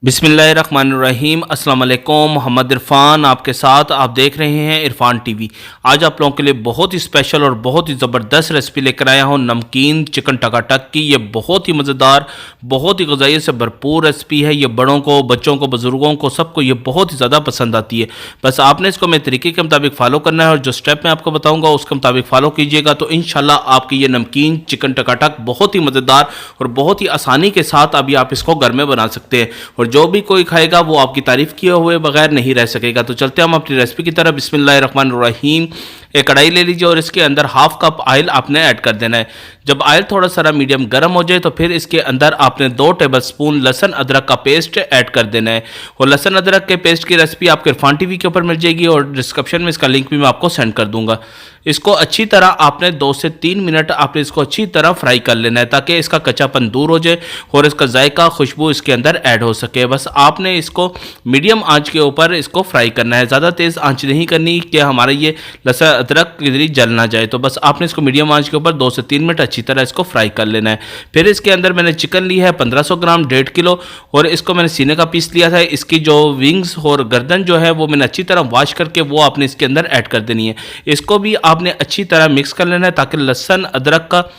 बिस्मिल्लाहिर्रहमानिर्रहीम। अस्सलाम वालेकुम। मोहम्मद इरफान आपके साथ, आप देख रहे हैं इरफान टीवी। आज आप लोगों के लिए बहुत ही स्पेशल और बहुत ही ज़बरदस्त रेसिपी लेकर आया हूँ नमकीन चिकन टकाटक की। ये बहुत ही मज़ेदार, बहुत ही ग़िज़ाइयत से भरपूर रेसिपी है। ये बड़ों को, बच्चों को, बुज़ुर्गों को, सबको ये बहुत ही ज़्यादा पसंद आती है। बस आपने इसको मेरे तरीके के मुताबिक फ़ॉलो करना है और जो स्टेप मैं आपको बताऊँगा उसके मुताबिक फ़ॉलो कीजिएगा तो इंशाल्लाह आपकी ये नमकीन चिकन टकाटक बहुत ही मज़ेदार और बहुत ही आसानी के साथ अभी आप इसको घर में बना सकते हैं और जो भी कोई खाएगा वो आपकी तारीफ़ किए हुए बगैर नहीं रह सकेगा। तो चलते हम अपनी रेसिपी की तरफ। बिस्मिल्लाहिर्रहमानिर्रहीम। एक कढ़ाई ले लीजिए और इसके अंदर हाफ कप ऑयल आपने ऐड कर देना है। जब ऑयल थोड़ा सा मीडियम गर्म हो जाए तो फिर इसके अंदर आपने 2 टेबलस्पून लहसुन अदरक का पेस्ट ऐड कर देना है। और लहसुन अदरक के पेस्ट की रेसिपी आपके इरफान टीवी के ऊपर मिल जाएगी और डिस्क्रिप्शन में इसका लिंक भी मैं आपको सेंड कर दूंगा। इसको अच्छी तरह आपने 2 से 3 मिनट आपने इसको अच्छी तरह फ्राई कर लेना है ताकि इसका कच्चापन दूर हो जाए और इसका जायका, खुशबू इसके अंदर ऐड हो सके। बस आपने इसको मीडियम आंच के ऊपर इसको फ्राई करना है, ज़्यादा तेज़ आंच नहीं करनी कि हमारा ये लहसुन अदरक इधर जल ना जाए। तो बस आपने इसको मीडियम आंच के ऊपर 2 से 3 मिनट अच्छी तरह इसको फ्राई कर लेना है। फिर इसके अंदर मैंने चिकन ली है 1500 ग्राम, 1.5 किलो, और इसको मैंने सीने का पीस लिया था। इसकी जो विंग्स और गर्दन जो है वो मैंने अच्छी तरह वॉश करके वो आपने इसके अंदर ऐड कर देनी है। इसको भी आपने अच्छी तरह मिक्स कर लेना है ताकि लहसुन अदरक का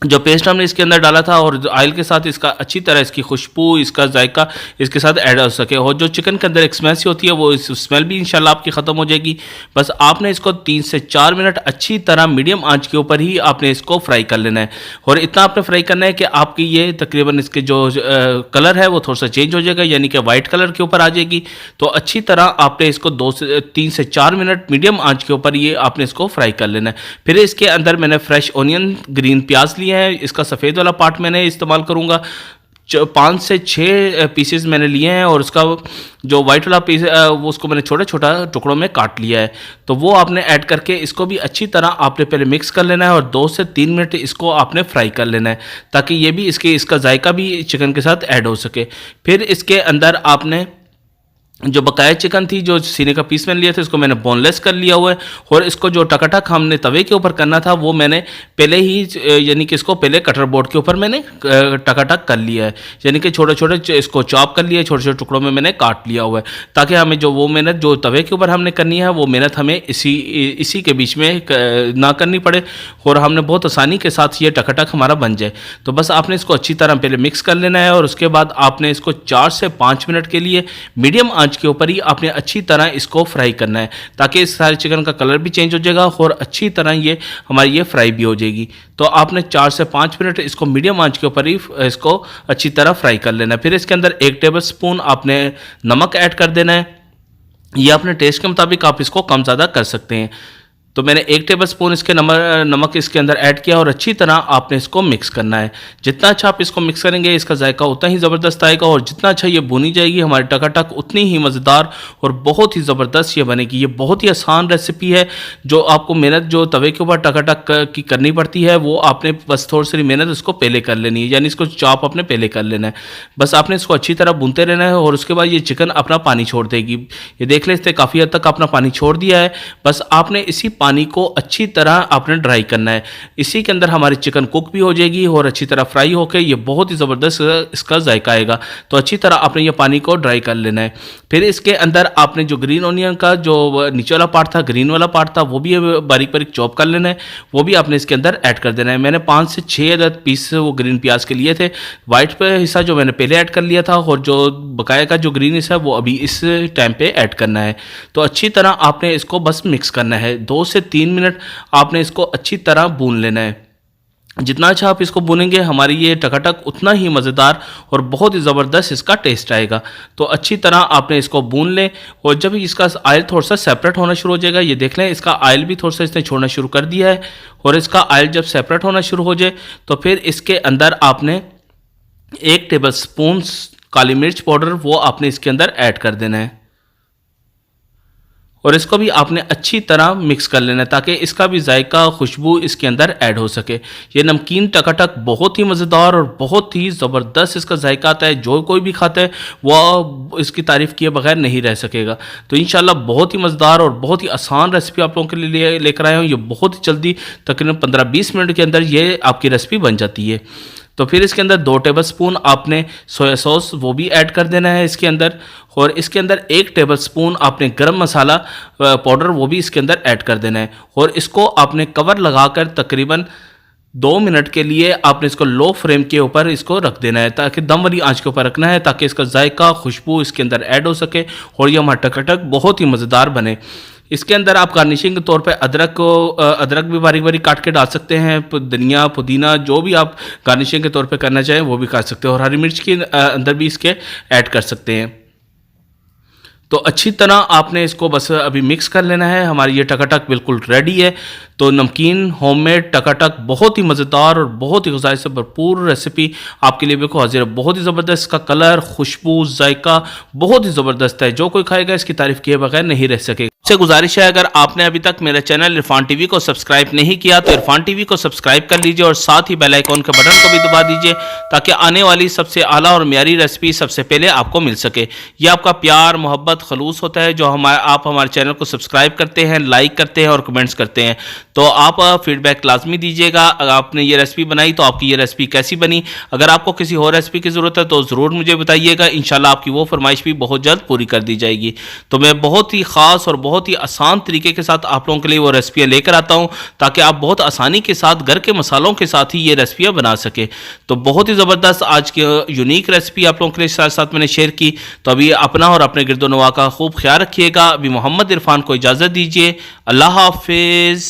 जो पेस्ट हमने इसके अंदर डाला था और ऑयल के साथ इसका अच्छी तरह इसकी खुशबू, इसका जायका इसके साथ ऐड हो सके। और जो चिकन के अंदर एक स्मेल सी होती है वो इस स्मेल भी इंशाल्लाह आपकी ख़त्म हो जाएगी। बस आपने इसको 3 से 4 मिनट अच्छी तरह मीडियम आंच के ऊपर ही आपने इसको फ्राई कर लेना है। और इतना आपने फ्राई करना है कि आपकी ये तकरीबन इसके जो कलर है वो थोड़ा सा चेंज हो जाएगा, यानी कि वाइट कलर के ऊपर आ जाएगी। तो अच्छी तरह आपने इसको 3 से 4 मिनट मीडियम आंच के ऊपर ये आपने इसको फ्राई कर लेना है। फिर इसके अंदर मैंने फ्रेश ऑनियन, ग्रीन प्याज लिया है। इसका सफ़ेद वाला पार्ट मैंने इस्तेमाल करूँगा। 5 से 6 पीसेस मैंने लिए हैं और उसका जो वाइट वाला पीस वो उसको मैंने छोटे छोटा टुकड़ों में काट लिया है। तो वो आपने ऐड करके इसको भी अच्छी तरह आपने पहले मिक्स कर लेना है और 2 से 3 मिनट इसको आपने फ्राई कर लेना है ताकि ये भी इसका जायका भी चिकन के साथ ऐड हो सके। फिर इसके अंदर आपने जो बकाया चिकन थी, जो सीने का पीस मैंने लिया था, इसको मैंने बोनलेस कर लिया हुआ है। और इसको जो टकाटक हमने तवे के ऊपर करना था वो मैंने पहले ही, यानी कि इसको पहले कटर बोर्ड के ऊपर मैंने टकाटक कर लिया है, यानी कि छोटे छोटे इसको चॉप कर लिया है, छोटे छोटे टुकड़ों में मैंने काट लिया हुआ है ताकि हमें जो वो मेहनत जो तवे के ऊपर हमने करनी है वो मेहनत हमें इसी के बीच में ना करनी पड़े और हमने बहुत आसानी के साथ ये टकाटक हमारा बन जाए। तो बस आपने इसको अच्छी तरह पहले मिक्स कर लेना है और उसके बाद आपने इसको 4 से 5 मिनट के लिए मीडियम के ऊपर ही आपने अच्छी तरह इसको फ्राई करना है ताकि इस सारे चिकन का कलर भी चेंज हो जाएगा और अच्छी तरह ये हमारी ये फ्राई भी हो जाएगी। तो आपने 4 से 5 मिनट इसको मीडियम आंच के ऊपर ही इसको अच्छी तरह फ्राई कर लेना है। फिर इसके अंदर 1 टेबलस्पून आपने नमक ऐड कर देना है। ये अपने टेस्ट के मुताबिक आप इसको कम ज़्यादा कर सकते हैं। तो मैंने 1 टेबलस्पून इसके नमक इसके अंदर ऐड किया और अच्छी तरह आपने इसको मिक्स करना है। जितना अच्छा आप इसको मिक्स करेंगे इसका जायका उतना ही ज़बरदस्त आएगा और जितना अच्छा ये भुनी जाएगी हमारी टकाटक उतनी ही मज़ेदार और बहुत ही ज़बरदस्त ये बनेगी। ये बहुत ही आसान रेसिपी है। जो आपको मेहनत जो तवे के ऊपर टकाटक की करनी पड़ती है वो आपने बस थोड़ी सी मेहनत इसको पहले कर लेनी है, यानी इसको चॉप अपने पहले कर लेना है। बस आपने इसको अच्छी तरह भूनते रहना है और उसके बाद ये चिकन अपना पानी छोड़ देगी। ये देख लेते काफ़ी हद तक अपना पानी छोड़ दिया है। बस आपने इसी पानी को अच्छी तरह आपने ड्राई करना है। इसी के अंदर हमारी चिकन कुक भी हो जाएगी और अच्छी तरह फ्राई होकर ये बहुत ही ज़बरदस्त इसका जायका आएगा। तो अच्छी तरह आपने ये पानी को ड्राई कर लेना है। फिर इसके अंदर आपने जो ग्रीन ऑनियन का जो नीचे वाला पार्ट था, ग्रीन वाला पार्ट था, वो भी बारीक बारीक चॉप कर लेना है। वो भी आपने इसके अंदर ऐड कर देना है। मैंने 5 से 6 अदद पीस वो ग्रीन प्याज के लिए थे। वाइट पे हिस्सा जो मैंने पहले ऐड कर लिया था और जो बकाया का जो ग्रीन हिस्सा है वो अभी इस टाइम पे ऐड करना है। तो अच्छी तरह आपने इसको बस मिक्स करना है। 2 से 3 मिनट आपने इसको अच्छी तरह भून लेना है। जितना अच्छा आप इसको भूनेंगे हमारी ये टकाटक उतना ही मज़ेदार और बहुत ही ज़बरदस्त इसका टेस्ट आएगा। तो अच्छी तरह आपने इसको भून लें और जब इसका ऑयल थोड़ा सा सेपरेट होना शुरू हो जाएगा, ये देख लें इसका ऑयल भी थोड़ा सा इसने छोड़ना शुरू कर दिया है। और इसका ऑयल जब सेपरेट होना शुरू हो जाए तो फिर इसके अंदर आपने 1 टेबलस्पून काली मिर्च पाउडर वो आपने इसके अंदर ऐड कर देना है और इसको भी आपने अच्छी तरह मिक्स कर लेना है ताकि इसका भी जायका, खुशबू इसके अंदर ऐड हो सके। ये नमकीन टकाटक बहुत ही मज़ेदार और बहुत ही ज़बरदस्त इसका जायका आता है। जो कोई भी खाता है वो इसकी तारीफ़ किए बगैर नहीं रह सकेगा। तो इंशाल्लाह बहुत ही मज़ेदार और बहुत ही आसान रेसिपी आप लोगों के लिए लेकर आया हूँ। ये बहुत ही जल्दी तकरीबन 15-20 मिनट के अंदर ये आपकी रेसिपी बन जाती है। तो फिर इसके अंदर 2 टेबलस्पून आपने सोया सॉस वो भी ऐड कर देना है इसके अंदर, और इसके अंदर 1 टेबलस्पून आपने गरम मसाला पाउडर वो भी इसके अंदर ऐड कर देना है, और इसको आपने कवर लगाकर तकरीबन 2 मिनट के लिए आपने इसको लो फ्लेम के ऊपर इसको रख देना है, ताकि दम वाली आंच के ऊपर रखना है, ताकि इसका जायका खुशबू इसके अंदर ऐड हो सके और ये हमारा टकाटक बहुत ही मज़ेदार बने। इसके अंदर आप गार्निशिंग के तौर पे अदरक भी बारीक बारीक काट के डाल सकते हैं, धनिया पुदीना जो भी आप गार्निशिंग के तौर पे करना चाहें वो भी कर सकते हो, और हरी मिर्च के अंदर भी इसके ऐड कर सकते हैं। तो अच्छी तरह आपने इसको बस अभी मिक्स कर लेना है। हमारी ये टकाटक बिल्कुल रेडी है। तो नमकीन होममेड टकाटक बहुत ही मज़ेदार और बहुत ही ग़िज़ाई से भरपूर रेसिपी आपके लिए बिल्कुल हाजिर है। बहुत ही ज़बरदस्त, इसका कलर, खुशबू, जायका बहुत ही ज़बरदस्त है। जो कोई खाएगा इसकी तारीफ़ किए बगैर नहीं रह सकेगा। आपसे गुजारिश है, अगर आपने अभी तक मेरे चैनल इरफान टीवी को सब्सक्राइब नहीं किया तो इरफान टीवी को सब्सक्राइब कर लीजिए और साथ ही बेल आइकॉन के बटन को भी दबा दीजिए, ताकि आने वाली सबसे आला और म्यारी रेसिपी सबसे पहले आपको मिल सके। ये आपका प्यार, मोहब्बत, खलूस होता है जो आप हमारे चैनल को सब्सक्राइब करते हैं, लाइक करते हैं और कमेंट्स करते हैं। तो आप फीडबैक लाजमी दीजिएगा। अगर आपने ये रेसिपी बनाई तो आपकी ये रेसिपी कैसी बनी। अगर आपको किसी और रेसिपी की ज़रूरत है तो ज़रूर मुझे बताइएगा। इंशाल्लाह आपकी वो फरमाइश भी बहुत जल्द पूरी कर दी जाएगी। तो मैं बहुत ही ख़ास और बहुत ही आसान तरीके के साथ आप लोगों के लिए वो रेसिपियाँ लेकर आता हूँ, ताकि आप बहुत आसानी के साथ घर के मसालों के साथ ही ये रेसिपियाँ बना सके। तो बहुत ही ज़बरदस्त आज की यूनिक रेसिपी आप लोगों के लिए साथ मैंने शेयर की। तो अभी अपना और अपने गिरदोनवा का खूब ख्याल रखिएगा। अभी मोहम्मद इरफान को इजाज़त दीजिए। अल्लाह हाफिज़।